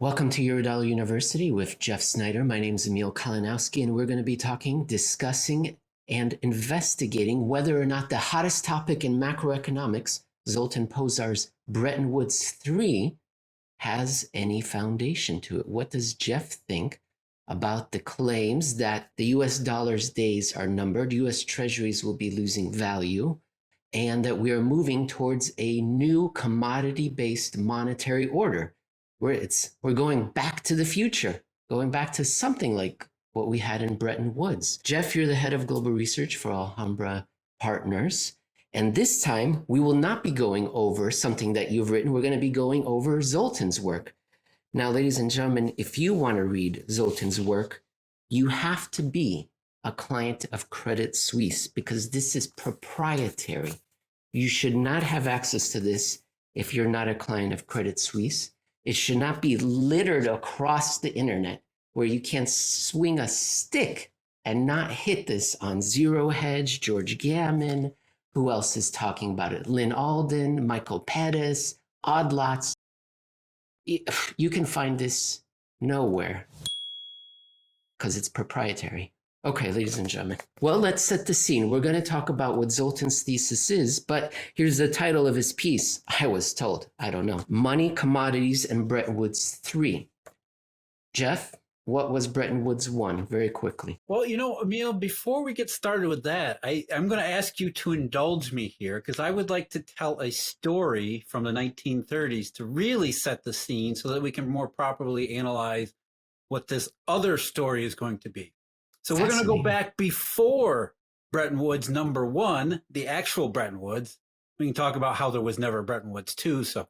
Welcome to Eurodollar University with Jeff Snider. My name is Emil Kalinowski, and we're going to be discussing, and investigating whether or not the hottest topic in macroeconomics, Zoltan Pozsar's Bretton Woods III, has any foundation to it. What does Jeff think about the claims that the US dollar's days are numbered, US Treasuries will be losing value, and that we are moving towards a new commodity-based monetary order? We're going back to the future, going back to something like what we had in Bretton Woods. Jeff, you're the head of global research for Alhambra Partners. And this time, we will not be going over something that you've written. We're going to be going over Zoltan's work. Now, ladies and gentlemen, if you want to read Zoltan's work, you have to be a client of Credit Suisse because this is proprietary. You should not have access to this if you're not a client of Credit Suisse. It should not be littered across the internet where you can't swing a stick and not hit this on Zero Hedge, George Gammon. Who else is talking about it? Lynn Alden, Michael Pettis, Odd Lots. You can find this nowhere because it's proprietary. Okay, ladies and gentlemen. Well, let's set the scene. We're going to talk about what Zoltan's thesis is, but here's the title of his piece. I was told, I don't know. Money, Commodities, and Bretton Woods III. Jeff, what was Bretton Woods I? Very quickly. Well, Emil, before we get started with that, I'm going to ask you to indulge me here because I would like to tell a story from the 1930s to really set the scene so that we can more properly analyze what this other story is going to be. So we're going to go back before Bretton Woods #1, the actual Bretton Woods. We can talk about how there was never Bretton Woods II, so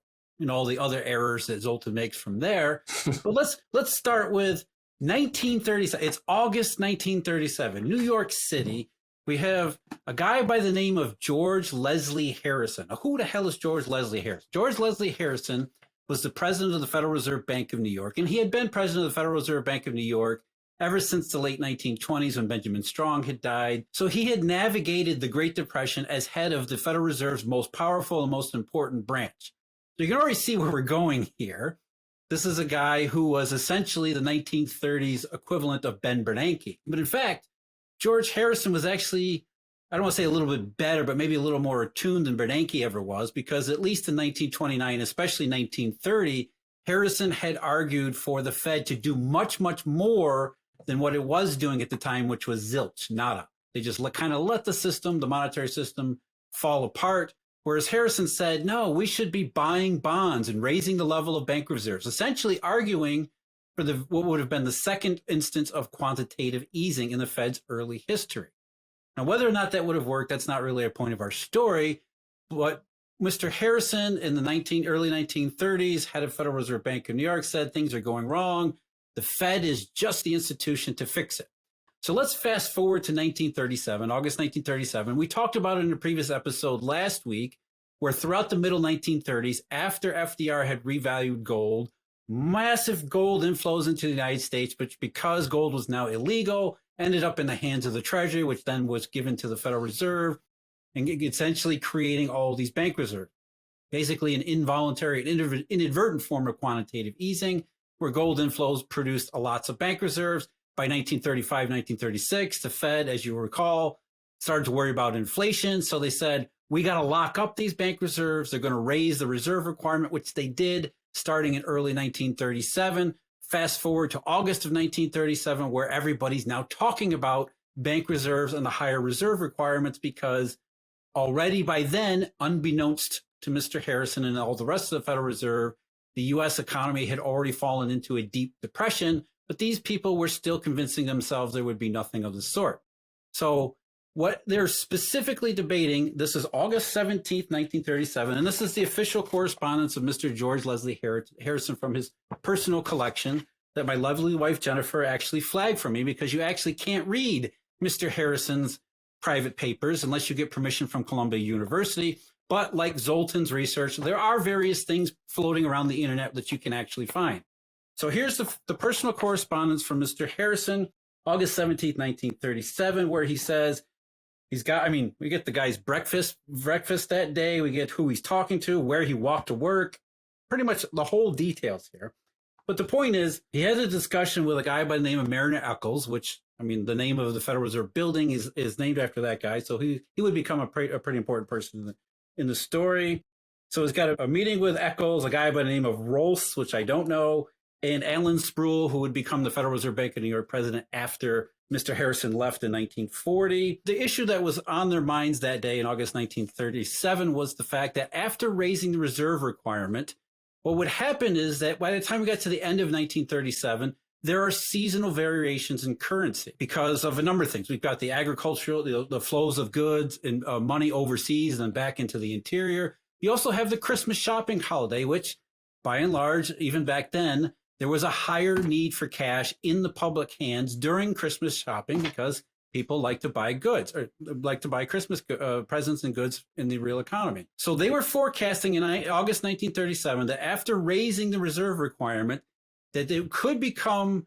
all the other errors that Zoltan makes from there. But let's start with 1937. It's August 1937, New York City. We have a guy by the name of George Leslie Harrison. Now, who the hell is George Leslie Harrison? George Leslie Harrison was the president of the Federal Reserve Bank of New York, and he had been president of the Federal Reserve Bank of New York ever since the late 1920s when Benjamin Strong had died. So he had navigated the Great Depression as head of the Federal Reserve's most powerful and most important branch. So you can already see where we're going here. This is a guy who was essentially the 1930s equivalent of Ben Bernanke. But in fact, George Harrison was actually, I don't want to say a little bit better, but maybe a little more attuned than Bernanke ever was, because at least in 1929, especially 1930, Harrison had argued for the Fed to do much, much more than what it was doing at the time, which was zilch, nada. They just kind of let the system, the monetary system, fall apart. Whereas Harrison said, no, we should be buying bonds and raising the level of bank reserves, essentially arguing for what would have been the second instance of quantitative easing in the Fed's early history. Now, whether or not that would have worked, that's not really a point of our story. But Mr. Harrison in the early 1930s, head of Federal Reserve Bank of New York, said things are going wrong. The Fed is just the institution to fix it. So let's fast forward to 1937, August 1937. We talked about it in a previous episode last week, where throughout the middle 1930s, after FDR had revalued gold, massive gold inflows into the United States, which because gold was now illegal, ended up in the hands of the Treasury, which then was given to the Federal Reserve, and essentially creating all these bank reserves. Basically an involuntary and inadvertent form of quantitative easing, where gold inflows produced lots of bank reserves. By 1935, 1936, the Fed, as you recall, started to worry about inflation. So they said, we got to lock up these bank reserves. They're going to raise the reserve requirement, which they did starting in early 1937. Fast forward to August of 1937, where everybody's now talking about bank reserves and the higher reserve requirements, because already by then, unbeknownst to Mr. Harrison and all the rest of the Federal Reserve, the U.S. economy had already fallen into a deep depression, but these people were still convincing themselves there would be nothing of the sort. So what they're specifically debating, this is August 17th, 1937, and this is the official correspondence of Mr. George Leslie Harrison from his personal collection that my lovely wife Jennifer actually flagged for me, because you actually can't read Mr. Harrison's private papers unless you get permission from Columbia University. But like Zoltan's research, there are various things floating around the internet that you can actually find. So here's the personal correspondence from Mr. Harrison, August 17th, 1937, where he says we get the guy's breakfast that day. We get who he's talking to, where he walked to work, pretty much the whole details here. But the point is, he had a discussion with a guy by the name of Mariner Eccles, which, I mean, the name of the Federal Reserve building is named after that guy. So he would become a pretty important person in the story. So he's got a meeting with Eccles, a guy by the name of Rolfs, which I don't know, and Alan Sproul, who would become the Federal Reserve Bank of New York president after Mr. Harrison left in 1940. The issue that was on their minds that day in August 1937 was the fact that after raising the reserve requirement, what would happen is that by the time we got to the end of 1937, there are seasonal variations in currency because of a number of things. We've got the agricultural, the flows of goods and money overseas and then back into the interior. You also have the Christmas shopping holiday, which by and large, even back then, there was a higher need for cash in the public hands during Christmas shopping because people like to buy goods or like to buy Christmas presents and goods in the real economy. So they were forecasting in August 1937 that after raising the reserve requirement, that it could become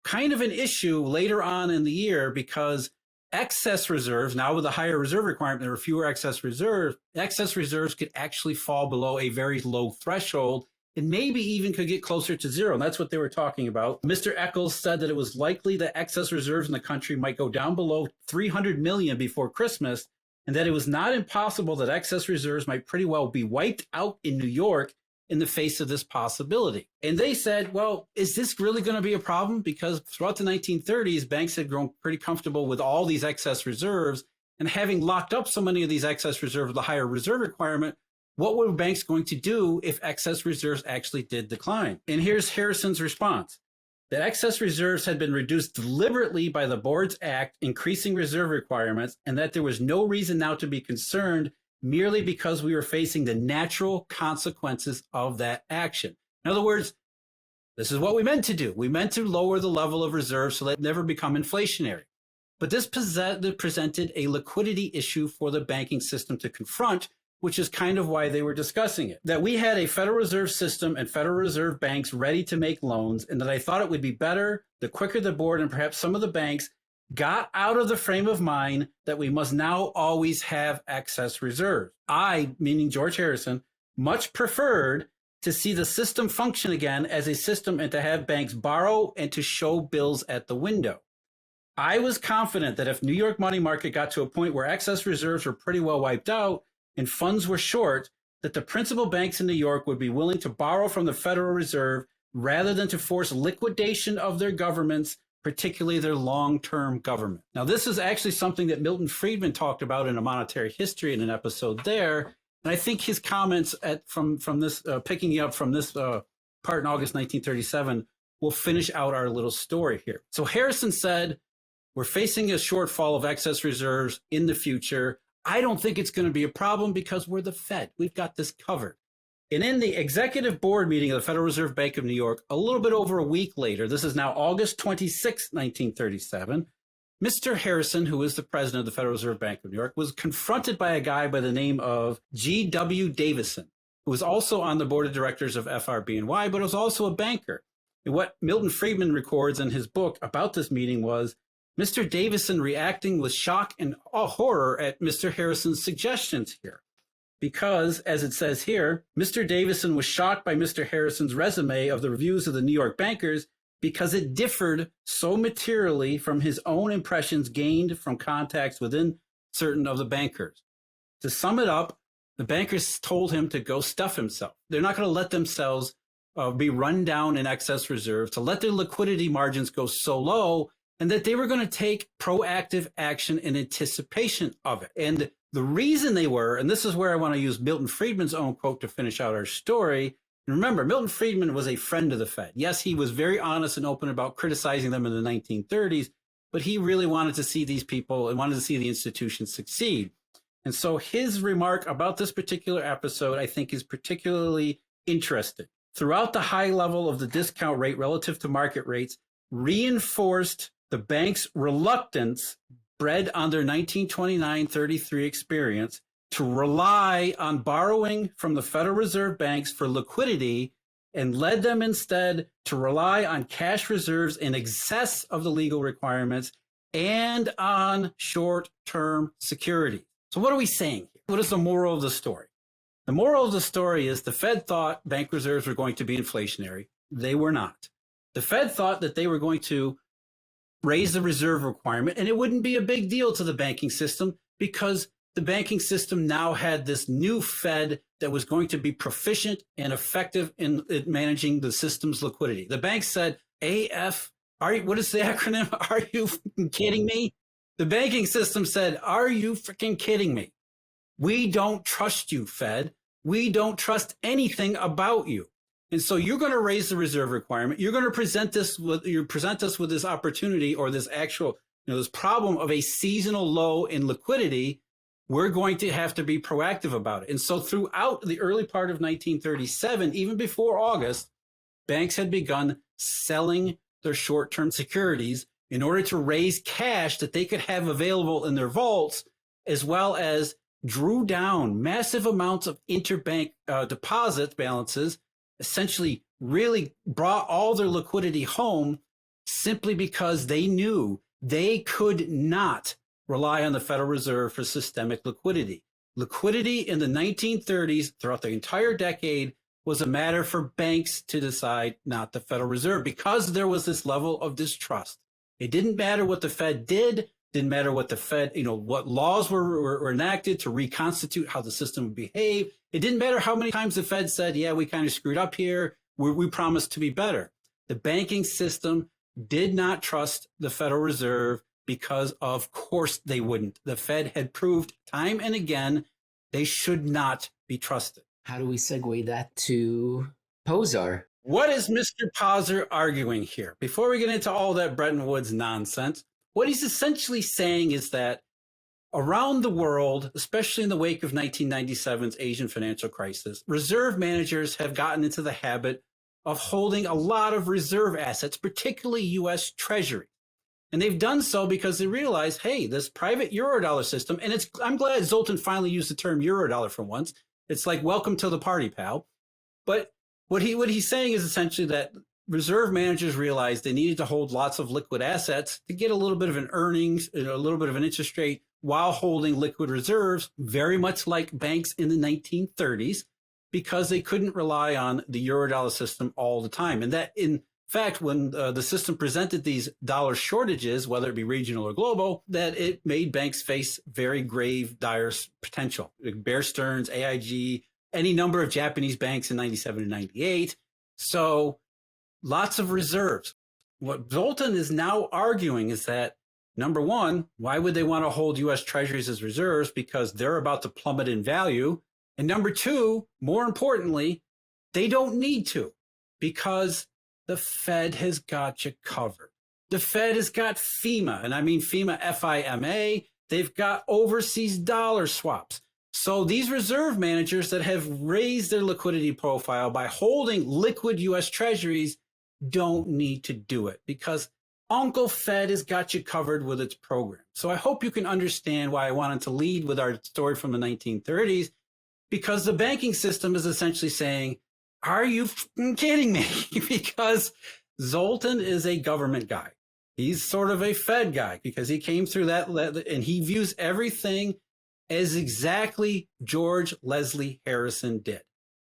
kind of an issue later on in the year because excess reserves, now with a higher reserve requirement, there were fewer excess reserves could actually fall below a very low threshold and maybe even could get closer to zero. And that's what they were talking about. Mr. Eccles said that it was likely that excess reserves in the country might go down below 300 million before Christmas, and that it was not impossible that excess reserves might pretty well be wiped out in New York in the face of this possibility. And they said, well, is this really going to be a problem? Because throughout the 1930s, banks had grown pretty comfortable with all these excess reserves, and having locked up so many of these excess reserves with a higher reserve requirement, what were banks going to do if excess reserves actually did decline? And here's Harrison's response. That excess reserves had been reduced deliberately by the board's act, increasing reserve requirements, and that there was no reason now to be concerned merely because we were facing the natural consequences of that action. In other words, this is what we meant to do. We meant to lower the level of reserves so that it never become inflationary. But this presented a liquidity issue for the banking system to confront, which is kind of why they were discussing it. That we had a Federal Reserve System and Federal Reserve banks ready to make loans, and that I thought it would be better the quicker the board and perhaps some of the banks got out of the frame of mind that we must now always have excess reserves. I, meaning George Harrison, much preferred to see the system function again as a system and to have banks borrow and to show bills at the window. I was confident that if New York money market got to a point where excess reserves were pretty well wiped out and funds were short, that the principal banks in New York would be willing to borrow from the Federal Reserve rather than to force liquidation of their governments, particularly their long-term government. Now, this is actually something that Milton Friedman talked about in A Monetary History in an episode there. And I think his comments from this, picking up from this part in August 1937, will finish out our little story here. So Harrison said, we're facing a shortfall of excess reserves in the future. I don't think it's going to be a problem because we're the Fed. We've got this covered. And in the executive board meeting of the Federal Reserve Bank of New York, a little bit over a week later, this is now August 26, 1937, Mr. Harrison, who is the president of the Federal Reserve Bank of New York, was confronted by a guy by the name of G.W. Davison, who was also on the board of directors of FRB&Y, but was also a banker. And what Milton Friedman records in his book about this meeting was Mr. Davison reacting with shock and horror at Mr. Harrison's suggestions here. Because, as it says here, Mr. Davison was shocked by Mr. Harrison's resume of the reviews of the New York bankers because it differed so materially from his own impressions gained from contacts within certain of the bankers. To sum it up, the bankers told him to go stuff himself. They're not going to let themselves be run down in excess reserves, to let their liquidity margins go so low, and that they were going to take proactive action in anticipation of it. And the reason they were, and this is where I want to use Milton Friedman's own quote to finish out our story. And remember, Milton Friedman was a friend of the Fed. Yes, he was very honest and open about criticizing them in the 1930s, but he really wanted to see these people and wanted to see the institution succeed. And so his remark about this particular episode, I think, is particularly interesting. Throughout the high level of the discount rate relative to market rates reinforced the bank's reluctance, bred on their 1929-33 experience, to rely on borrowing from the Federal Reserve banks for liquidity, and led them instead to rely on cash reserves in excess of the legal requirements and on short-term security. So what are we saying here? What is the moral of the story? The moral of the story is the Fed thought bank reserves were going to be inflationary. They were not. The Fed thought that they were going to raise the reserve requirement, and it wouldn't be a big deal to the banking system because the banking system now had this new Fed that was going to be proficient and effective in managing the system's liquidity. The bank said, AF, what is the acronym? Are you kidding me? The banking system said, are you freaking kidding me? We don't trust you, Fed. We don't trust anything about you. And so you're going to raise the reserve requirement. You're going to present us with this opportunity or this actual, this problem of a seasonal low in liquidity. We're going to have to be proactive about it. And so throughout the early part of 1937, even before August, banks had begun selling their short-term securities in order to raise cash that they could have available in their vaults, as well as drew down massive amounts of interbank deposit balances, essentially really brought all their liquidity home simply because they knew they could not rely on the Federal Reserve for systemic liquidity. Liquidity in the 1930s, throughout the entire decade, was a matter for banks to decide, not the Federal Reserve, because there was this level of distrust. It didn't matter what the Fed did, didn't matter what the Fed, what laws were enacted to reconstitute how the system would behave. It didn't matter how many times the Fed said, yeah, we kind of screwed up here. We promised to be better. The banking system did not trust the Federal Reserve because, of course, they wouldn't. The Fed had proved time and again they should not be trusted. How do we segue that to Pozsar? What is Mr. Pozsar arguing here? Before we get into all that Bretton Woods nonsense, what he's essentially saying is that around the world, especially in the wake of 1997's Asian financial crisis, reserve managers have gotten into the habit of holding a lot of reserve assets, particularly US Treasuries. And they've done so because they realize, hey, this private Eurodollar system, and I'm glad Zoltan finally used the term Eurodollar for once. It's like, welcome to the party, pal. But what he's saying is essentially that reserve managers realized they needed to hold lots of liquid assets to get a little bit of an earnings, a little bit of an interest rate while holding liquid reserves, very much like banks in the 1930s, because they couldn't rely on the Eurodollar system all the time. And that, in fact, when the system presented these dollar shortages, whether it be regional or global, that it made banks face very grave, dire potential. Bear Stearns, AIG, any number of Japanese banks in 97 and 98. So lots of reserves. What Zoltan is now arguing is that, number one, why would they want to hold US Treasuries as reserves? Because they're about to plummet in value. And number two, more importantly, they don't need to, because the Fed has got you covered. The Fed has got FEMA, and I mean FEMA, FIMA. They've got overseas dollar swaps. So these reserve managers that have raised their liquidity profile by holding liquid US Treasuries don't need to do it because Uncle Fed has got you covered with its program. So I hope you can understand why I wanted to lead with our story from the 1930s, because the banking system is essentially saying, are you kidding me? Because Zoltan is a government guy. He's sort of a Fed guy because he came through that, and he views everything as exactly George Leslie Harrison did.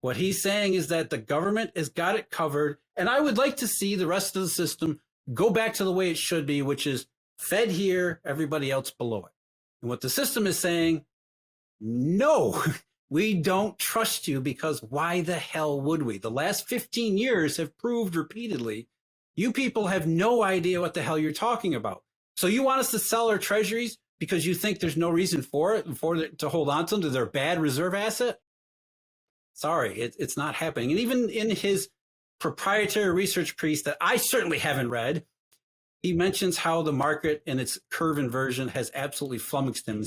What he's saying is that the government has got it covered, and I would like to see the rest of the system go back to the way it should be, which is Fed here, everybody else below it. And what the system is saying, no, we don't trust you, because why the hell would we? The last 15 years have proved repeatedly, you people have no idea what the hell you're talking about. So you want us to sell our treasuries because you think there's no reason for it, to hold on to them, to their bad reserve asset? Sorry, it's not happening. And even in his proprietary research piece that I certainly haven't read, he mentions how the market and its curve inversion has absolutely flummoxed him.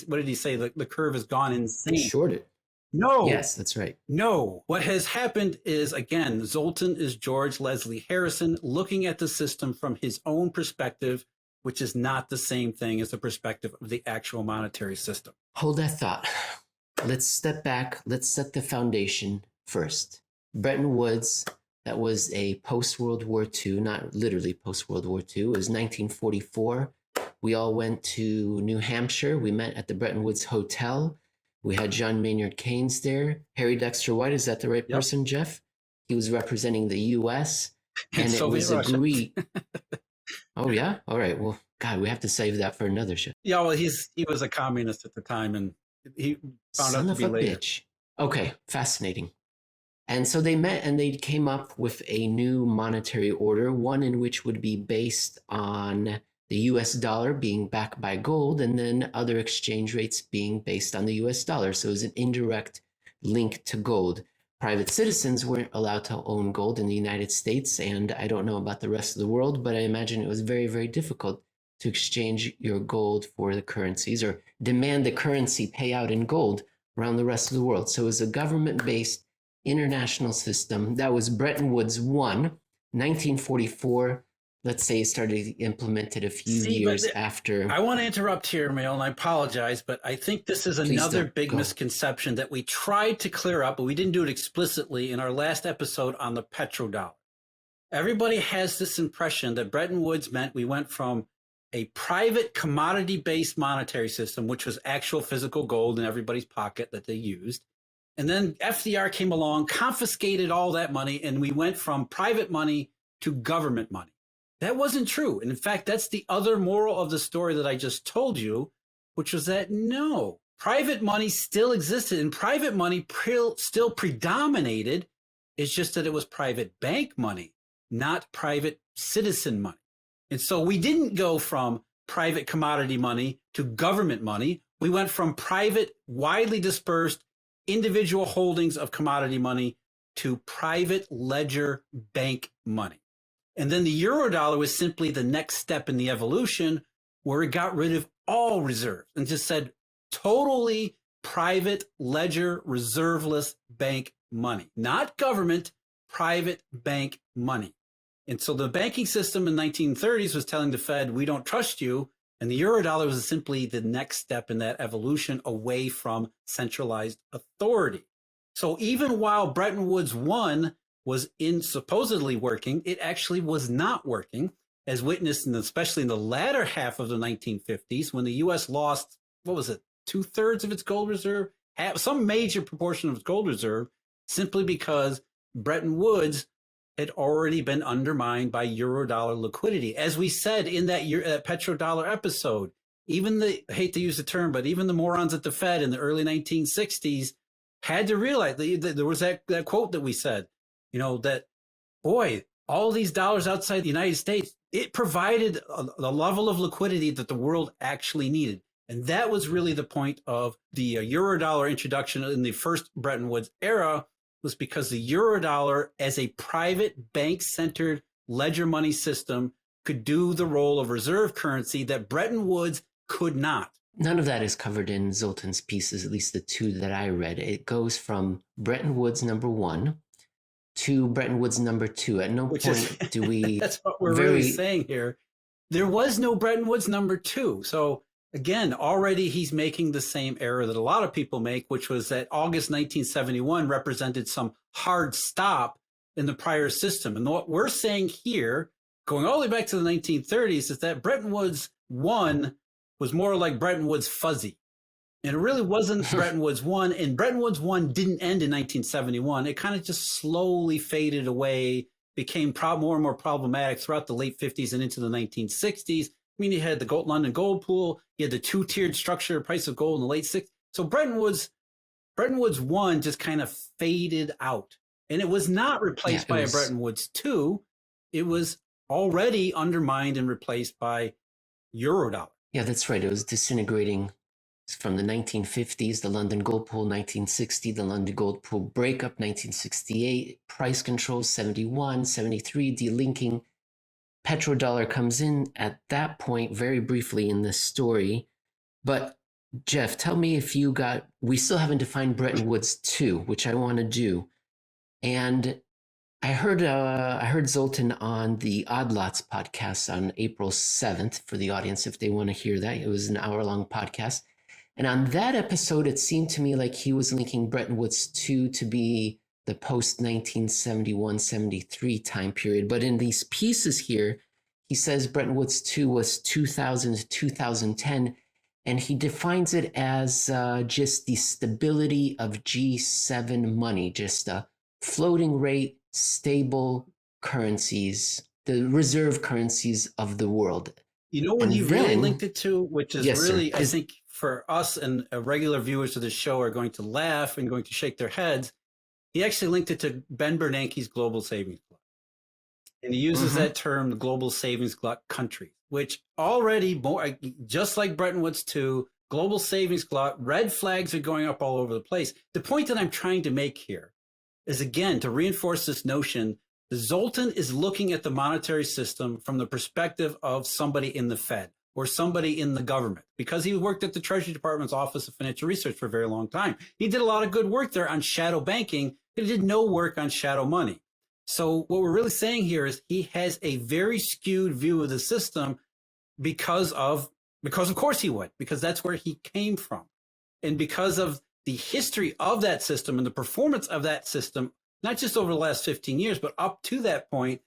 What did he say? The curve has gone insane. Shorted. No. Yes, that's right. No. What has happened is, again, Zoltan is George Leslie Harrison looking at the system from his own perspective, which is not the same thing as the perspective of the actual monetary system. Hold that thought. Let's step back. Let's set the foundation first. Bretton Woods, that was a post-World War II, not literally post-World War II. It was 1944. We all went to New Hampshire. We met at the Bretton Woods Hotel. We had John Maynard Keynes there. Harry Dexter White, is that the right person, Jeff? He was representing the U.S. in and it Soviet was Russia. agreed. Oh yeah, all right. Well, God, we have to save that for another show. Yeah, well, he was a communist at the time, and he found out Son to of be a later. bitch. Okay, fascinating. And so they met and they came up with a new monetary order, one in which would be based on the US dollar being backed by gold, and then other exchange rates being based on the US dollar. So it was an indirect link to gold. Private citizens weren't allowed to own gold in the United States, and I don't know about the rest of the world, but I imagine it was very, very difficult to exchange your gold for the currencies or demand the currency payout in gold around the rest of the world. So it was a government-based international system. That was Bretton Woods I, 1944. Let's say it started implemented a few years after. I want to interrupt here, Emil, and I apologize, but I think this is another big misconception that we tried to clear up, but we didn't do it explicitly in our last episode on the petrodollar. Everybody has this impression that Bretton Woods meant we went from a private commodity-based monetary system, which was actual physical gold in everybody's pocket that they used. And then FDR came along, confiscated all that money, and we went from private money to government money. That wasn't true. And in fact, that's the other moral of the story that I just told you, which was that no, private money still existed and private money still predominated. It's just that it was private bank money, not private citizen money. And so we didn't go from private commodity money to government money. We went from private, widely dispersed individual holdings of commodity money to private ledger bank money. And then the Eurodollar was simply the next step in the evolution where it got rid of all reserves and just said totally private ledger reserveless bank money, not government, private bank money. And so the banking system in the 1930s was telling the Fed, we don't trust you. And the Eurodollar was simply the next step in that evolution away from centralized authority. So even while Bretton Woods I was supposedly working, it actually was not working, as witnessed especially in the latter half of the 1950s when the U.S. lost, 2/3 of its gold reserve, some major proportion of its gold reserve, simply because Bretton Woods had already been undermined by Eurodollar liquidity. As we said in that petrodollar episode, even I hate to use the term, but even the morons at the Fed in the early 1960s had to realize that there was that quote that we said, that, boy, all these dollars outside the United States, it provided the level of liquidity that the world actually needed. And that was really the point of the Eurodollar introduction in the first Bretton Woods era, was because the Eurodollar as a private bank-centered ledger money system could do the role of reserve currency that Bretton Woods could not. None of that is covered in Zoltan's pieces, at least the two that I read. It goes from Bretton Woods I to Bretton Woods II. At no point do we... That's what we're really saying here. There was no Bretton Woods II. So again, already he's making the same error that a lot of people make, which was that August 1971 represented some hard stop in the prior system. And what we're saying here, going all the way back to the 1930s, is that Bretton Woods I was more like Bretton Woods fuzzy. And it really wasn't Bretton Woods I. And Bretton Woods I didn't end in 1971. It kind of just slowly faded away, became more and more problematic throughout the late 50s and into the 1960s. I mean, you had the London gold pool, you had the two-tiered structure, price of gold in the late 60s. So Bretton Woods I just kind of faded out. And it was not replaced by a Bretton Woods II. It was already undermined and replaced by Eurodollar. Yeah, that's right. It was disintegrating from the 1950s, the London gold pool, 1960, the London gold pool breakup, 1968, price controls, 71, 73, delinking. Petrodollar comes in at that point very briefly in this story. But Jeff, tell me if we still haven't defined Bretton Woods II, which I want to do. And I heard Zoltan on the Odd Lots podcast on April 7th for the audience if they want to hear that. It was an hour-long podcast. And on that episode, it seemed to me like he was linking Bretton Woods II to be the post-1971-73 time period. But in these pieces here, he says Bretton Woods II was 2000 to 2010, and he defines it as just the stability of G7 money, just a floating rate, stable currencies, the reserve currencies of the world. You know what And he really then- linked it to, which is Yes, sir. really, I think for us and regular viewers of the show are going to laugh and going to shake their heads. He actually linked it to Ben Bernanke's global savings glut. And he uses that term, the global savings glut country, which already, just like Bretton Woods II, global savings glut, red flags are going up all over the place. The point that I'm trying to make here is, again, to reinforce this notion, the Zoltan is looking at the monetary system from the perspective of somebody in the Fed or somebody in the government, because he worked at the Treasury Department's Office of Financial Research for a very long time. He did a lot of good work there on shadow banking, but he did no work on shadow money. So what we're really saying here is he has a very skewed view of the system because of course he would, because that's where he came from. And because of the history of that system and the performance of that system, not just over the last 15 years, but up to that point,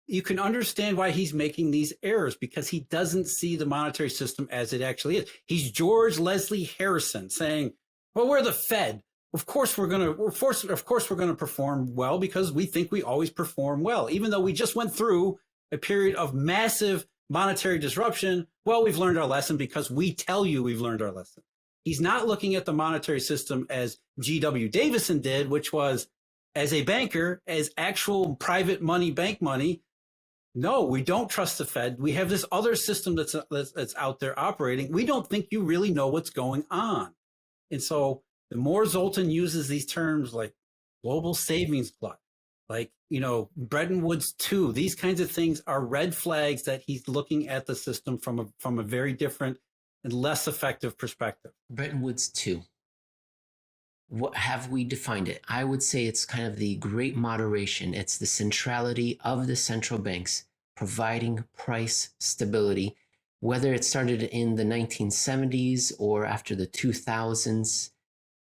you can understand why he's making these errors, because he doesn't see the monetary system as it actually is. He's George Leslie Harrison saying, well, we're the Fed. Of course we're going to perform well because we think we always perform well, even though we just went through a period of massive monetary disruption. Well, we've learned our lesson because we tell you we've learned our lesson. He's not looking at the monetary system as G.W. Davison did, which was as a banker, as actual private money, bank money. No, we don't trust the Fed. We have this other system that's out there operating. We don't think you really know what's going on. And so the more Zoltan uses these terms like global savings glut, like, Bretton Woods II, these kinds of things are red flags that he's looking at the system from a very different and less effective perspective. Bretton Woods II. What have we defined it? I would say it's kind of the great moderation. It's the centrality of the central banks providing price stability, whether it started in the 1970s or after the 2000s.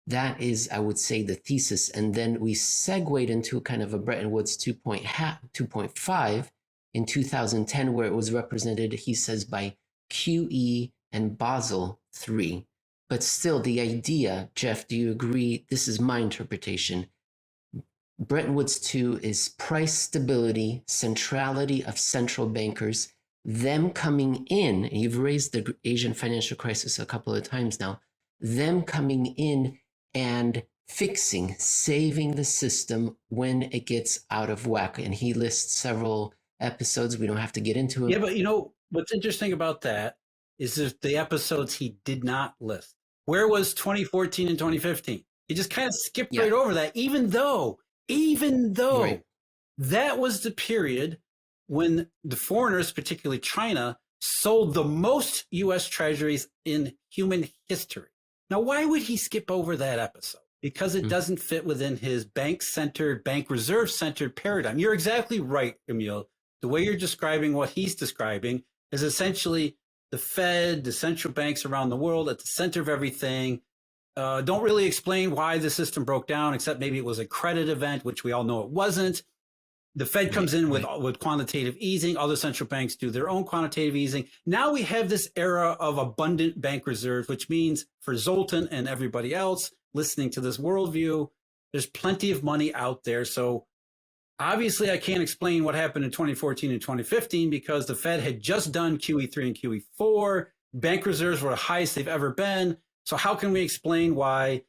That is, I would say, the thesis. And then we segued into kind of a Bretton Woods 2.5 in 2010, where it was represented, he says, by QE and Basel III. But still, the idea, Jeff, do you agree? This is my interpretation. Bretton Woods II is price stability, centrality of central bankers, them coming in, and you've raised the Asian financial crisis a couple of times now, them coming in and fixing, saving the system when it gets out of whack. And he lists several episodes. We don't have to get into it. Yeah, but what's interesting about that is the episodes he did not list. Where was 2014 and 2015? He just kind of skipped right over that, even though right. That was the period when the foreigners, particularly China, sold the most US Treasuries in human history. Now, why would he skip over that episode? Because it doesn't fit within his bank-centered, bank reserve-centered paradigm. You're exactly right, Emil. The way you're describing what he's describing is essentially the Fed, the central banks around the world at the center of everything. Don't really explain why the system broke down, except maybe it was a credit event, which we all know it wasn't. The Fed comes in with quantitative easing. Other central banks do their own quantitative easing. Now we have this era of abundant bank reserves, which means for Zoltan and everybody else listening to this worldview, there's plenty of money out there. So obviously I can't explain what happened in 2014 and 2015 because the Fed had just done QE3 and QE4. Bank reserves were the highest they've ever been. So how can we explain why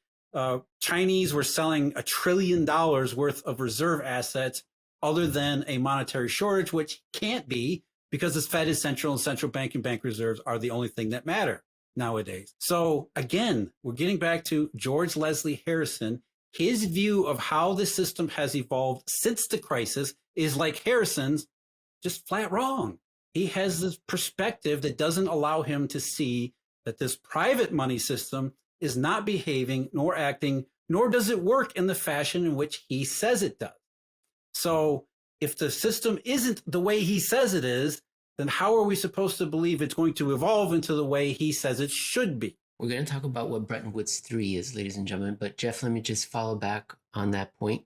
Chinese were selling $1 trillion worth of reserve assets other than a monetary shortage, which can't be because the Fed is central and central bank and bank reserves are the only thing that matter nowadays. So again, we're getting back to George Leslie Harrison. His view of how the system has evolved since the crisis is like Harrison's, just flat wrong. He has this perspective that doesn't allow him to see that this private money system is not behaving nor acting, nor does it work in the fashion in which he says it does. So if the system isn't the way he says it is, then how are we supposed to believe it's going to evolve into the way he says it should be? We're going to talk about what Bretton Woods III is, ladies and gentlemen. But Jeff, let me just follow back on that point.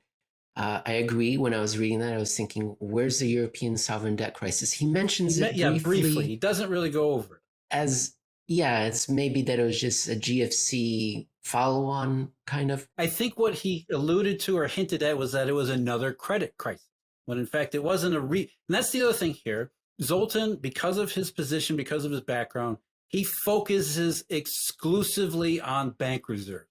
I agree. When I was reading that, I was thinking, where's the European sovereign debt crisis? He mentions it briefly. He doesn't really go over it. It's maybe that it was just a GFC follow-on kind of? I think what he alluded to or hinted at was that it was another credit crisis, when in fact it wasn't and that's the other thing here. Zoltan, because of his position, because of his background, he focuses exclusively on bank reserve,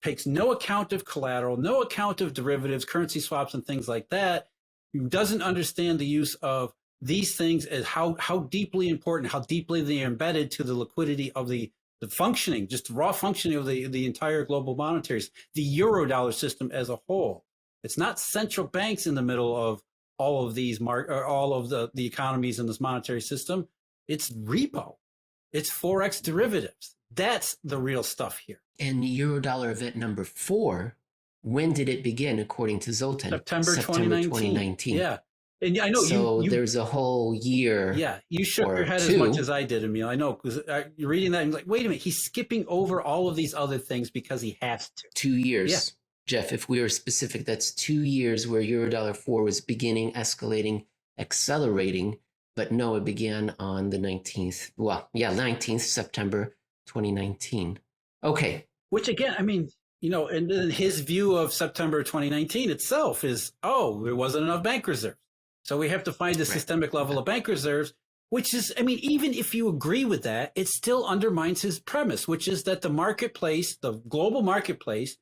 takes no account of collateral, no account of derivatives, currency swaps, and things like that. He doesn't understand the use of these things as how deeply important, how deeply they are embedded to the liquidity of the functioning, just the raw functioning of the entire global monetary system, the Eurodollar system as a whole. It's not central banks in the middle of all of these all of the economies in this monetary system. It's repo. It's Forex derivatives. That's the real stuff here. And Eurodollar event number 4, when did it begin, according to Zoltan? September 2019. Yeah. And I know so there's a whole year. Yeah, you shook your head as much as I did, Emil. I know, because you're reading that and you're like, wait a minute, he's skipping over all of these other things because he has to. 2 years. Yeah. Jeff, if we were specific, that's 2 years where Eurodollar 4 was beginning, escalating, accelerating. But no, it began on the 19th. Well, yeah, 19th September 2019. Okay. Which again, I mean, and his view of September 2019 itself is, there wasn't enough bank reserves. So we have to find a systemic level of bank reserves, which is, I mean, even if you agree with that, it still undermines his premise, which is that the marketplace, the global marketplace,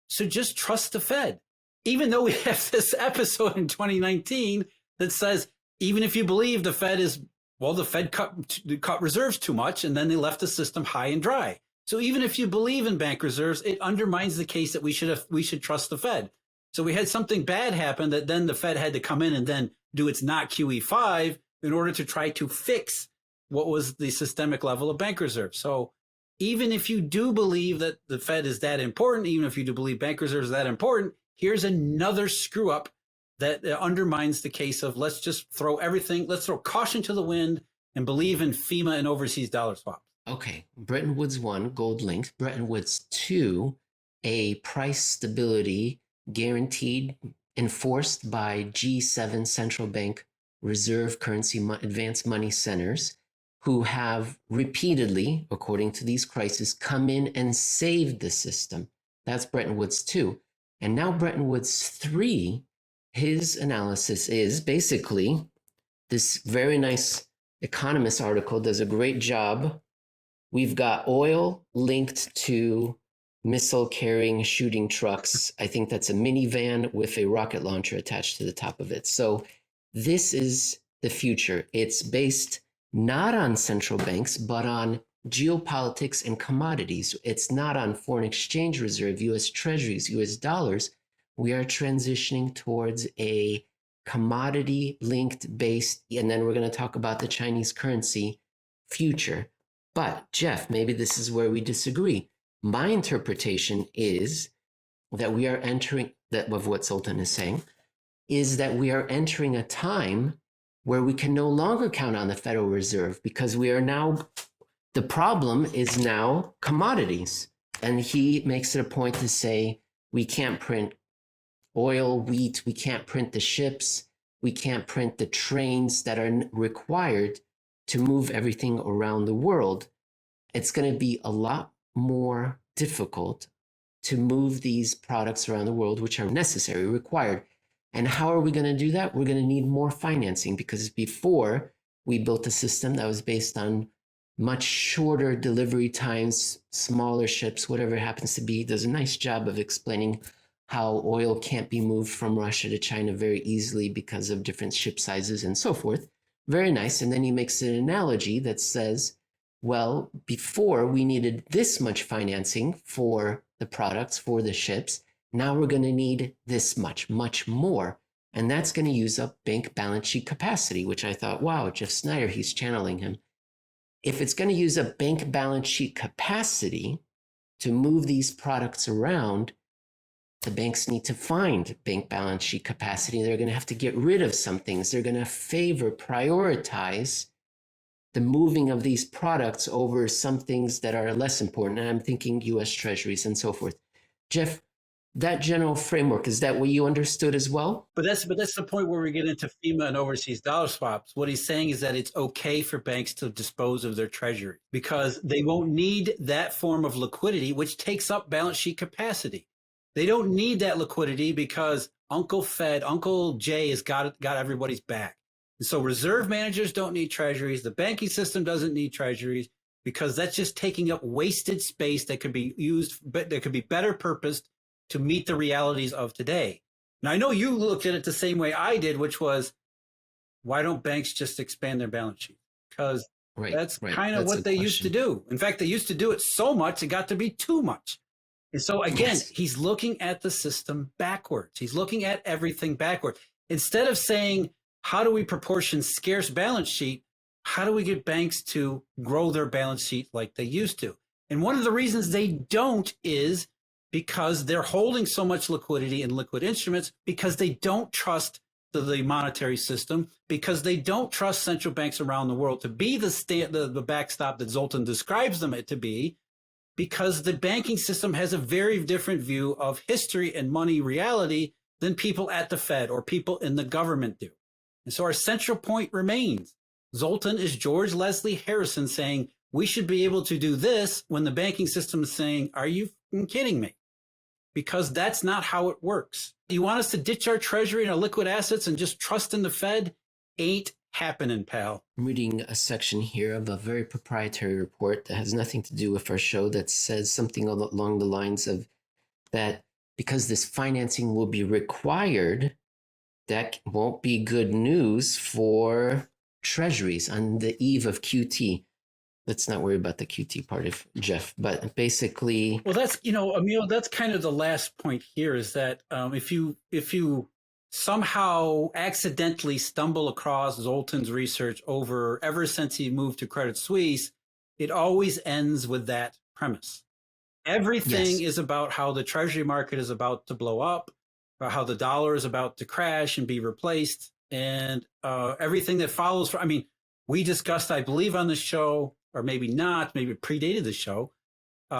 should just trust the Fed. Even though we have this episode in 2019 that says, even if you believe the Fed the Fed cut reserves too much, and then they left the system high and dry. So even if you believe in bank reserves, it undermines the case that we should trust the Fed. So we had something bad happen that then the Fed had to come in and then do its not QE5 in order to try to fix what was the systemic level of bank reserves. So even if you do believe that the Fed is that important, even if you do believe bank reserves are that important, here's another screw up that undermines the case of let's just throw caution to the wind and believe in FEMA and overseas dollar swaps. Okay. Bretton Woods 1, gold linked. Bretton Woods 2, a price stability guaranteed, enforced by G7 central bank reserve currency advanced money centers, who have repeatedly, according to these crises, come in and saved the system. That's Bretton Woods 2. And now Bretton Woods 3, his analysis is basically this very nice Economist article does a great job. We've got oil linked to missile carrying shooting trucks. I think that's a minivan with a rocket launcher attached to the top of it. So this is the future. It's based not on central banks, but on geopolitics and commodities. It's not on foreign exchange reserve, US Treasuries, US dollars. We are transitioning towards a commodity linked based, and then we're going to talk about the Chinese currency future. But Jeff, maybe this is where we disagree. My interpretation is that we are entering, that of what Zoltan is saying, is that we are entering a time where we can no longer count on the Federal Reserve because we are now, the problem is now commodities. And he makes it a point to say, we can't print oil, wheat, we can't print the ships, we can't print the trains that are required to move everything around the world. It's going to be a lot more difficult to move these products around the world, which are necessary, required. And how are we going to do that? We're going to need more financing, because before we built a system that was based on much shorter delivery times, smaller ships, whatever it happens to be. Does a nice job of explaining how oil can't be moved from Russia to China very easily because of different ship sizes and so forth. Very nice. And then he makes an analogy that says, well, before we needed this much financing for the products, for the ships. Now we're going to need this much more. And that's going to use up bank balance sheet capacity, which I thought, wow, Jeff Snider, he's channeling him. If it's going to use up bank balance sheet capacity to move these products around, the banks need to find bank balance sheet capacity. They're going to have to get rid of some things. They're going to prioritize the moving of these products over some things that are less important. And I'm thinking US Treasuries and so forth. Jeff, that general framework, is that what you understood as well? But that's the point where we get into FEMA and overseas dollar swaps. What he's saying is that it's okay for banks to dispose of their treasury because they won't need that form of liquidity, which takes up balance sheet capacity. They don't need that liquidity because Uncle Jay has got everybody's back. And so reserve managers don't need treasuries. The banking system doesn't need treasuries because that's just taking up wasted space that could be used, but that could be better purposed to meet the realities of today. Now, I know you looked at it the same way I did, which was, why don't banks just expand their balance sheet? Because that's kind of what they used to do. In fact, they used to do it so much, it got to be too much. And so again, he's looking at the system backwards. He's looking at everything backwards. Instead of saying, how do we proportion scarce balance sheet? How do we get banks to grow their balance sheet like they used to? And one of the reasons they don't is because they're holding so much liquidity in liquid instruments because they don't trust the monetary system, because they don't trust central banks around the world to be the backstop that Zoltan describes them to be, because the banking system has a very different view of history and money reality than people at the Fed or people in the government do. And so our central point remains. Zoltan is George Leslie Harrison saying, we should be able to do this when the banking system is saying, are you kidding me? Because that's not how it works. You want us to ditch our treasury and our liquid assets and just trust in the Fed? Ain't happening, pal. I'm reading a section here of a very proprietary report that has nothing to do with our show that says something along the lines of that because this financing will be required, that won't be good news for treasuries on the eve of QT. Let's not worry about the QT part of Jeff, but basically. Well, that's, Emil, that's kind of the last point here is that if you somehow accidentally stumble across Zoltan's research ever since he moved to Credit Suisse, it always ends with that premise. Everything is about how the treasury market is about to blow up, or how the dollar is about to crash and be replaced. And everything that follows, we discussed, I believe on the show, or maybe not, maybe it predated the show,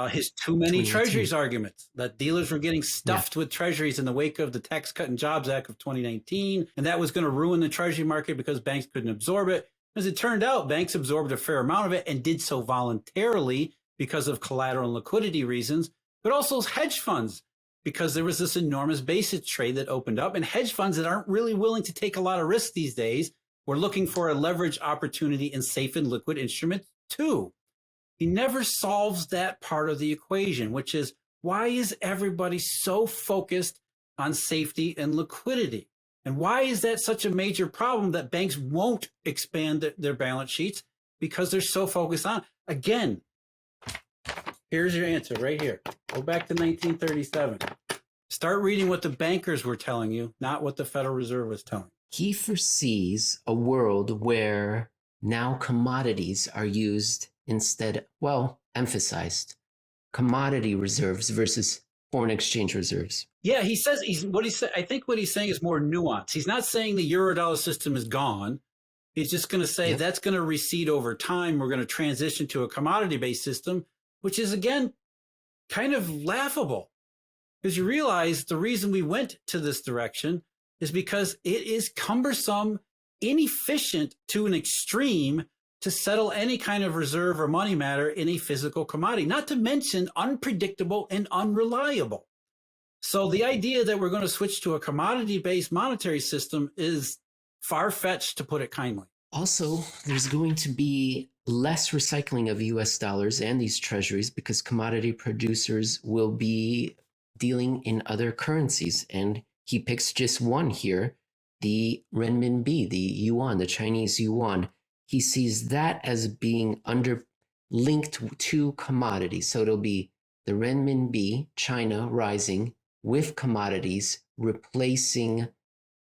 his too many treasuries arguments, that dealers were getting stuffed with treasuries in the wake of the Tax Cut and Jobs Act of 2019, and that was going to ruin the treasury market because banks couldn't absorb it. As it turned out, banks absorbed a fair amount of it and did so voluntarily because of collateral and liquidity reasons, but also hedge funds, because there was this enormous basis trade that opened up, and hedge funds that aren't really willing to take a lot of risk these days were looking for a leverage opportunity in safe and liquid instruments too. He never solves that part of the equation, which is, why is everybody so focused on safety and liquidity? And why is that such a major problem that banks won't expand their balance sheets? Because they're so focused on, again, here's your answer right here. Go back to 1937. Start reading what the bankers were telling you, not what the Federal Reserve was telling you. He foresees a world where now commodities are used instead, emphasized, commodity reserves versus foreign exchange reserves. Yeah, he says I think what he's saying is more nuanced. He's not saying the Eurodollar system is gone. He's just going to say that's going to recede over time. We're going to transition to a commodity-based system, which is, again, kind of laughable. Because you realize the reason we went to this direction is because it is cumbersome, inefficient to an extreme to settle any kind of reserve or money matter in a physical commodity, not to mention unpredictable and unreliable. So the idea that we're going to switch to a commodity-based monetary system is far-fetched, to put it kindly. Also, there's going to be less recycling of US dollars and these treasuries because commodity producers will be dealing in other currencies. And he picks just one here, the renminbi, the yuan, the Chinese yuan. He sees that as being linked to commodities. So it'll be the renminbi, China rising with commodities, replacing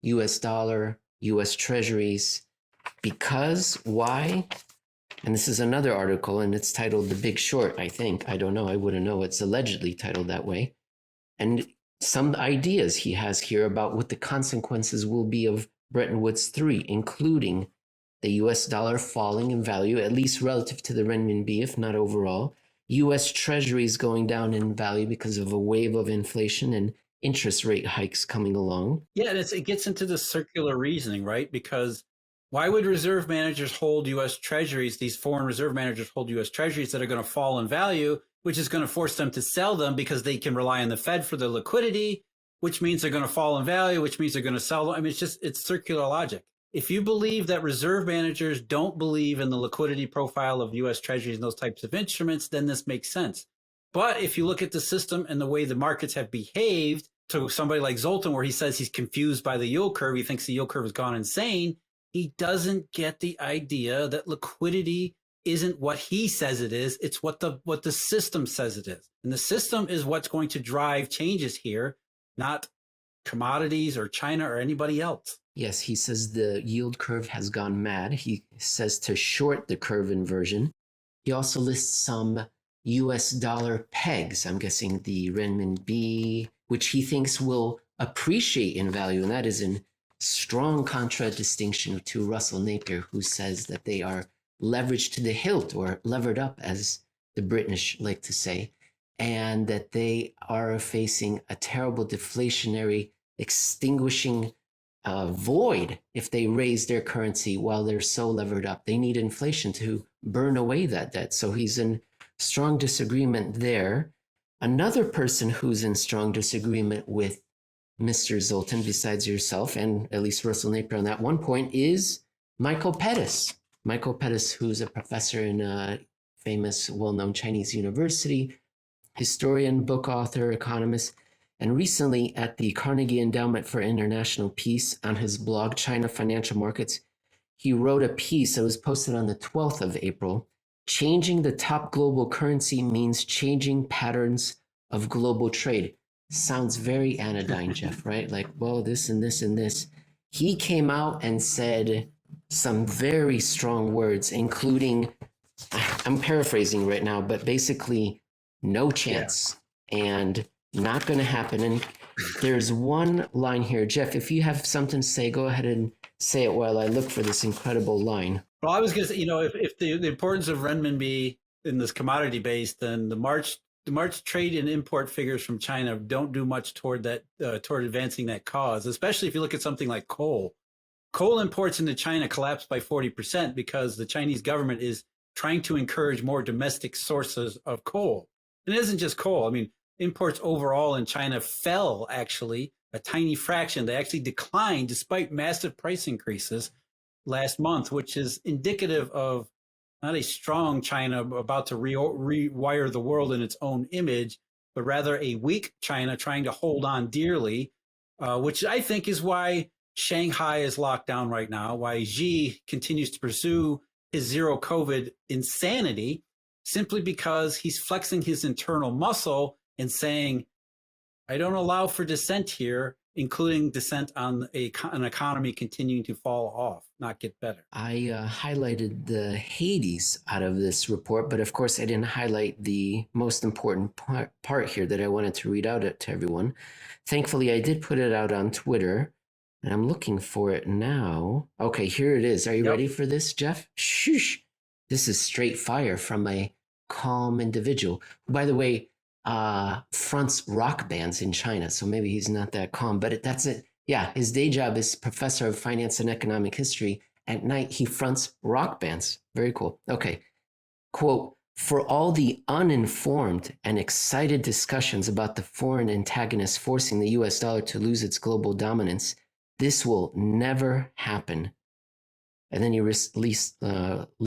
US dollar, US treasuries. Because why? And this is another article, and it's titled The Big Short, I think. I don't know. I wouldn't know. It's allegedly titled that way. And some ideas he has here about what the consequences will be of Bretton Woods III, including the US dollar falling in value, at least relative to the renminbi, if not overall. US treasuries going down in value because of a wave of inflation and interest rate hikes coming along. Yeah, and it gets into the circular reasoning, right? Because why would reserve managers hold U.S. Treasuries, these foreign reserve managers hold U.S. Treasuries that are going to fall in value, which is going to force them to sell them because they can rely on the Fed for their liquidity, which means they're going to fall in value, which means they're going to sell them. I mean, it's circular logic. If you believe that reserve managers don't believe in the liquidity profile of U.S. Treasuries and those types of instruments, then this makes sense. But if you look at the system and the way the markets have behaved, to somebody like Zoltan, where he says he's confused by the yield curve, he thinks the yield curve has gone insane, he doesn't get the idea that liquidity isn't what he says it is, it's what the system says it is. And the system is what's going to drive changes here, not commodities or China or anybody else. Yes, he says the yield curve has gone mad. He says to short the curve inversion. He also lists some US dollar pegs. I'm guessing the renminbi, which he thinks will appreciate in value. And that is in strong contradistinction to Russell Napier, who says that they are leveraged to the hilt, or levered up, as the British like to say, and that they are facing a terrible deflationary, extinguishing void if they raise their currency while they're so levered up. They need inflation to burn away that debt. So he's in strong disagreement there. Another person who's in strong disagreement with Mr. Zoltan, besides yourself, and at least Russell Napier on that one point, is Michael Pettis. Michael Pettis, who's a professor in a famous, well-known Chinese university, historian, book author, economist, and recently at the Carnegie Endowment for International Peace on his blog, China Financial Markets, he wrote a piece that was posted on the 12th of April. Changing the top global currency means changing patterns of global trade. Sounds very anodyne, Jeff, right? Like, well, this and this and this. He came out and said some very strong words, including, I'm paraphrasing right now, but basically no chance and not going to happen. And there's one line here. Jeff, if you have something to say, go ahead and say it while I look for this incredible line. Well, I was going to say, if the importance of renminbi in this commodity base, then the March trade and import figures from China don't do much toward that, toward advancing that cause, especially if you look at something like coal. Coal imports into China collapsed by 40% because the Chinese government is trying to encourage more domestic sources of coal. And it isn't just coal. I mean, imports overall in China fell, actually, a tiny fraction. They actually declined despite massive price increases last month, which is indicative of not a strong China about to rewire the world in its own image, but rather a weak China trying to hold on dearly, which I think is why Shanghai is locked down right now, why Xi continues to pursue his zero COVID insanity, simply because he's flexing his internal muscle and saying, I don't allow for dissent here, including dissent on an economy continuing to fall off, not get better. I highlighted the Hades out of this report, but of course I didn't highlight the most important part here that I wanted to read out to everyone. Thankfully, I did put it out on Twitter, and I'm looking for it now. Okay, here it is. Are you ready for this, Jeff? Shoosh. This is straight fire from a calm individual. By the way, fronts rock bands in China, so maybe he's not that calm, but that's it. Yeah, his day job is professor of finance and economic history. At night, he fronts rock bands. Very cool. Okay. Quote, for all the uninformed and excited discussions about the foreign antagonists forcing the US dollar to lose its global dominance, this will never happen. And then he lists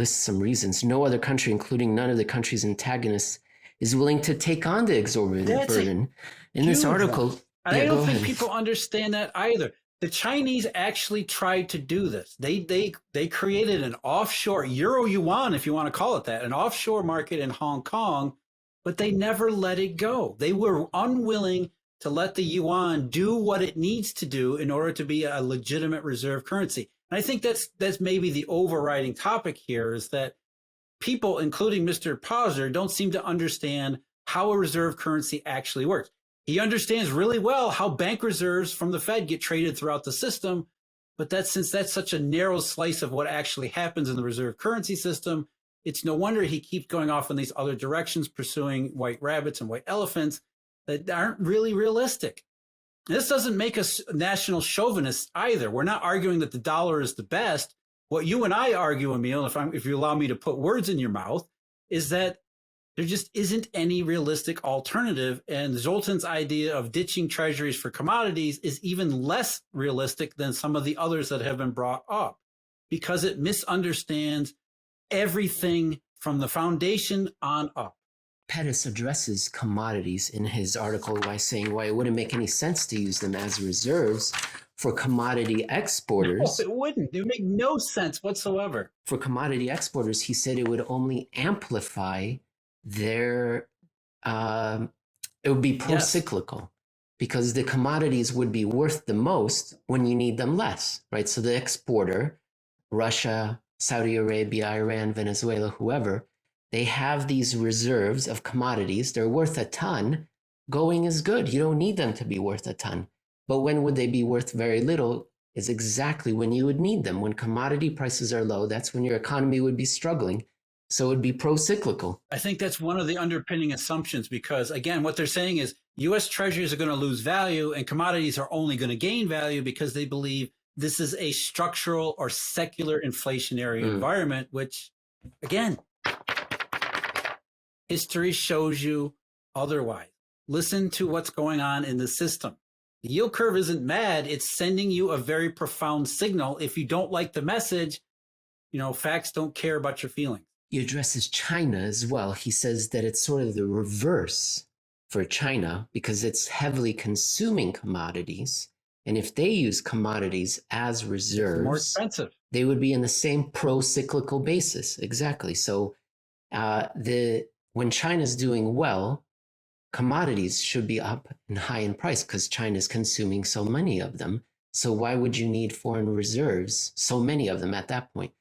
some reasons. No other country, including none of the country's antagonists, is willing to take on the exorbitant burden. In this article, I don't think people understand that either. The Chinese actually tried to do this. They created an offshore Euro yuan, if you want to call it that, an offshore market in Hong Kong, but they never let it go. They were unwilling to let the yuan do what it needs to do in order to be a legitimate reserve currency. And I think that's maybe the overriding topic here, is that people, including Mr. Pozsar, don't seem to understand how a reserve currency actually works. He understands really well how bank reserves from the Fed get traded throughout the system, but since that's such a narrow slice of what actually happens in the reserve currency system, it's no wonder he keeps going off in these other directions, pursuing white rabbits and white elephants that aren't really realistic. This doesn't make us national chauvinists either. We're not arguing that the dollar is the best. What you and I argue, Emil, if you allow me to put words in your mouth, is that there just isn't any realistic alternative. And Zoltan's idea of ditching treasuries for commodities is even less realistic than some of the others that have been brought up, because it misunderstands everything from the foundation on up. Pettis addresses commodities in his article by saying why it wouldn't make any sense to use them as reserves for commodity exporters. No, it wouldn't. It would make no sense whatsoever. For commodity exporters, he said it would only amplify their, it would be pro-cyclical, because the commodities would be worth the most when you need them less, right? So the exporter, Russia, Saudi Arabia, Iran, Venezuela, whoever, they have these reserves of commodities. They're worth a ton. Going is good. You don't need them to be worth a ton. But when would they be worth very little is exactly when you would need them. When commodity prices are low, that's when your economy would be struggling. So it would be pro-cyclical. I think that's one of the underpinning assumptions, because, again, what they're saying is US Treasuries are going to lose value and commodities are only going to gain value because they believe this is a structural or secular inflationary environment, which, again, history shows you otherwise. Listen to what's going on in the system. The yield curve isn't mad. It's sending you a very profound signal. If you don't like the message, facts don't care about your feelings. He addresses China as well. He says that it's sort of the reverse for China because it's heavily consuming commodities. And if they use commodities as reserves, it's more expensive. They would be in the same pro-cyclical basis. Exactly. So when China's doing well, commodities should be up and high in price because China's consuming so many of them. So why would you need foreign reserves, so many of them at that point?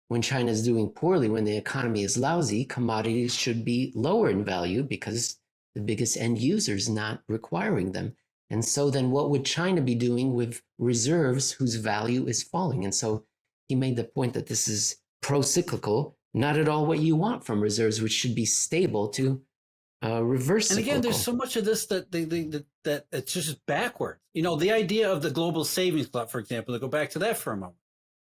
When China's doing poorly, when the economy is lousy, commodities should be lower in value because the biggest end user's not requiring them. And so then what would China be doing with reserves whose value is falling? And so he made the point that this is pro-cyclical, not at all what you want from reserves, which should be stable to reverse cyclical. And again, there's so much of this that that it's just backwards. The idea of the global savings club, for example, to go back to that for a moment,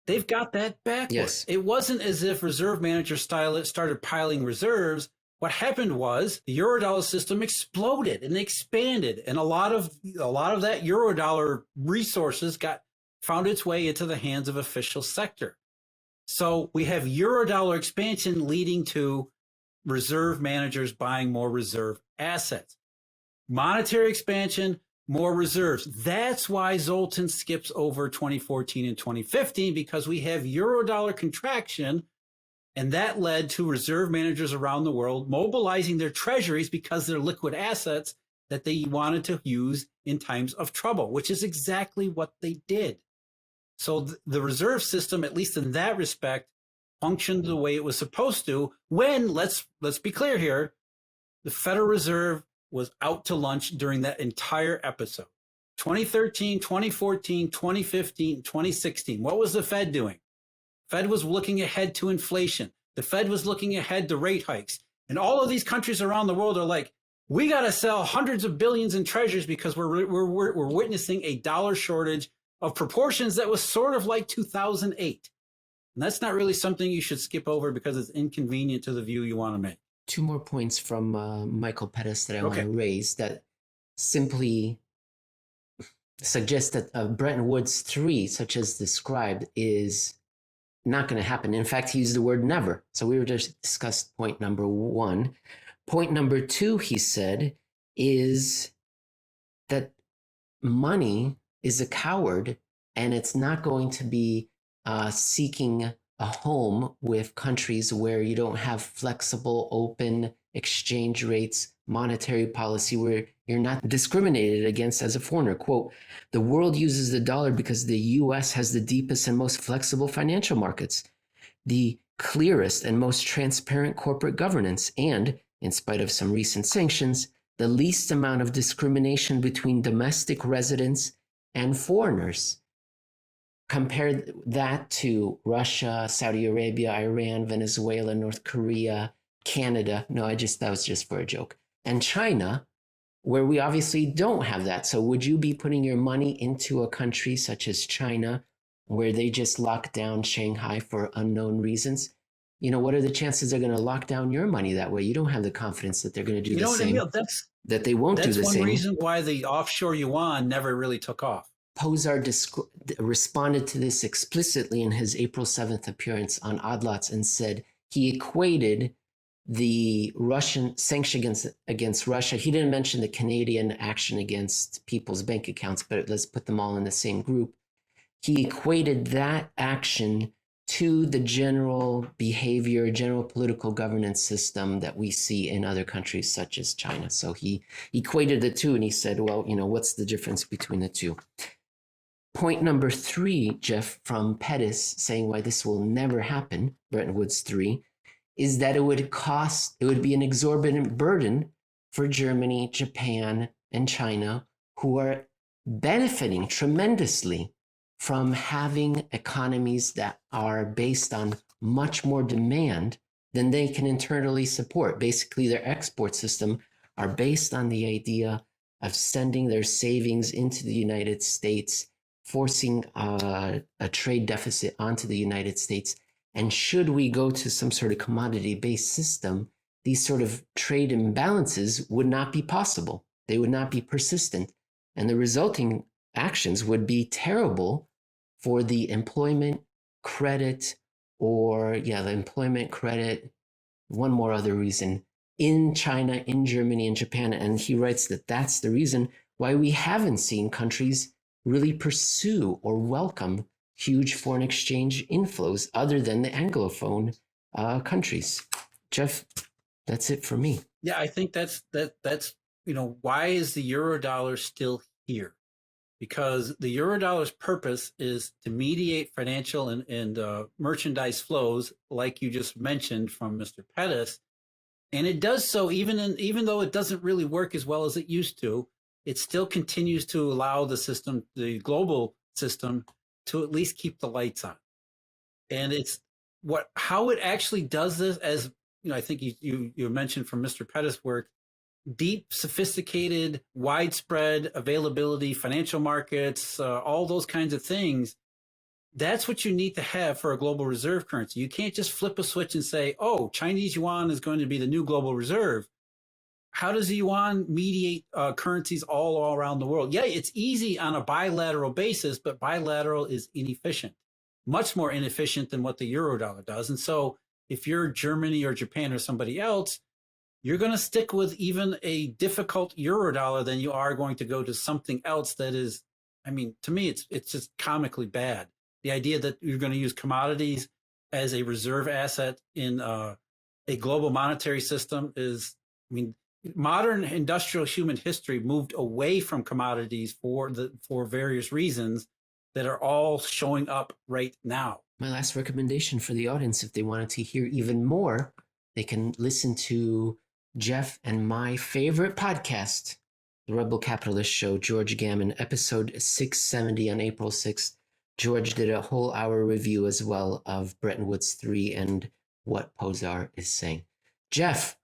they've got that backwards. Yes. It wasn't as if reserve managers started piling reserves. What happened was the Eurodollar system exploded and expanded, and a lot of that Eurodollar resources found its way into the hands of official sector. So we have Eurodollar expansion leading to reserve managers buying more reserve assets. Monetary expansion, more reserves. That's why Zoltan skips over 2014 and 2015, because we have Eurodollar contraction, and that led to reserve managers around the world mobilizing their treasuries because they're liquid assets that they wanted to use in times of trouble, which is exactly what they did. So the reserve system, at least in that respect, functioned the way it was supposed to when, let's be clear here, the Federal Reserve was out to lunch during that entire episode. 2013, 2014, 2015, 2016. What was the Fed doing? Fed was looking ahead to inflation. The Fed was looking ahead to rate hikes. And all of these countries around the world are like, we got to sell hundreds of billions in treasuries because we're witnessing a dollar shortage of proportions that was sort of like 2008. And that's not really something you should skip over because it's inconvenient to the view you want to make. Two more points from Michael Pettis that I want to raise that simply suggest that Bretton Woods III, such as described, is not going to happen. In fact, he used the word never. So we were just discussed point number one. Point number two, he said, is that money is a coward and it's not going to be seeking a home with countries where you don't have flexible, open exchange rates, monetary policy, where you're not discriminated against as a foreigner. Quote, the world uses the dollar because the US has the deepest and most flexible financial markets, the clearest and most transparent corporate governance, and, in spite of some recent sanctions, the least amount of discrimination between domestic residents and foreigners. Compare that to Russia, Saudi Arabia, Iran, Venezuela, North Korea, Canada. No, that was just for a joke. And China, where we obviously don't have that. So would you be putting your money into a country such as China, where they just locked down Shanghai for unknown reasons? What are the chances they're going to lock down your money that way? You don't have the confidence that they're going to do the same, Emil, that they won't do the that's one same. reason why the offshore yuan never really took off. Pozsar responded to this explicitly in his April 7th appearance on Odd Lots and said he equated the Russian sanction against Russia. He didn't mention the Canadian action against people's bank accounts, but let's put them all in the same group. He equated that action to the general behavior, general political governance system that we see in other countries such as China. So he equated the two and he said, well, what's the difference between the two? Point number 3, Jeff, from Pettis, saying why this will never happen, Bretton Woods III, is that it would be an exorbitant burden for Germany, Japan, and China, who are benefiting tremendously from having economies that are based on much more demand than they can internally support. Basically, their export system are based on the idea of sending their savings into the United States, forcing a trade deficit onto the United States. And should we go to some sort of commodity-based system, these sort of trade imbalances would not be possible. They would not be persistent. And the resulting actions would be terrible for the employment credit one more other reason, in China, in Germany, in Japan. And he writes that that's the reason why we haven't seen countries really pursue or welcome huge foreign exchange inflows other than the Anglophone countries. Jeff, that's it for me. Yeah, I think that's why is the Eurodollar still here? Because the Eurodollar's purpose is to mediate financial and merchandise flows, like you just mentioned from Mr. Pettis, and it does so even though it doesn't really work as well as it used to. It still continues to allow the global system, to at least keep the lights on. And it's how it actually does this, as I think you mentioned from Mr. Pettis' work, deep, sophisticated, widespread availability, financial markets, all those kinds of things. That's what you need to have for a global reserve currency. You can't just flip a switch and say, oh, Chinese yuan is going to be the new global reserve. How does the yuan mediate currencies all around the world? Yeah, it's easy on a bilateral basis, but bilateral is inefficient, much more inefficient than what the Eurodollar does. And so if you're Germany or Japan or somebody else, you're going to stick with even a difficult Eurodollar than you are going to go to something else that is, to me, it's just comically bad. The idea that you're going to use commodities as a reserve asset in a global monetary system is, modern industrial human history moved away from commodities for various reasons that are all showing up right now. My last recommendation for the audience, if they wanted to hear even more, they can listen to Jeff and my favorite podcast, The Rebel Capitalist Show, George Gammon, episode 670 on April 6th. George did a whole hour review as well of Bretton Woods III and what Pozsar is saying. Jeff,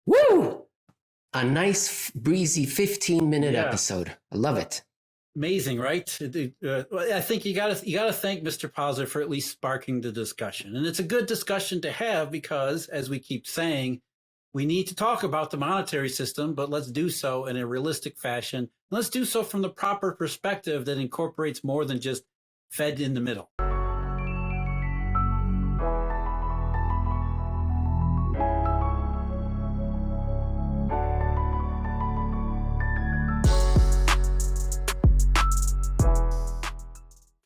woo! A nice, breezy 15-minute episode. I love it. Amazing, right? I think you got to thank Mr. Pozsar for at least sparking the discussion. And it's a good discussion to have because, as we keep saying, we need to talk about the monetary system, but let's do so in a realistic fashion. Let's do so from the proper perspective that incorporates more than just Fed in the middle.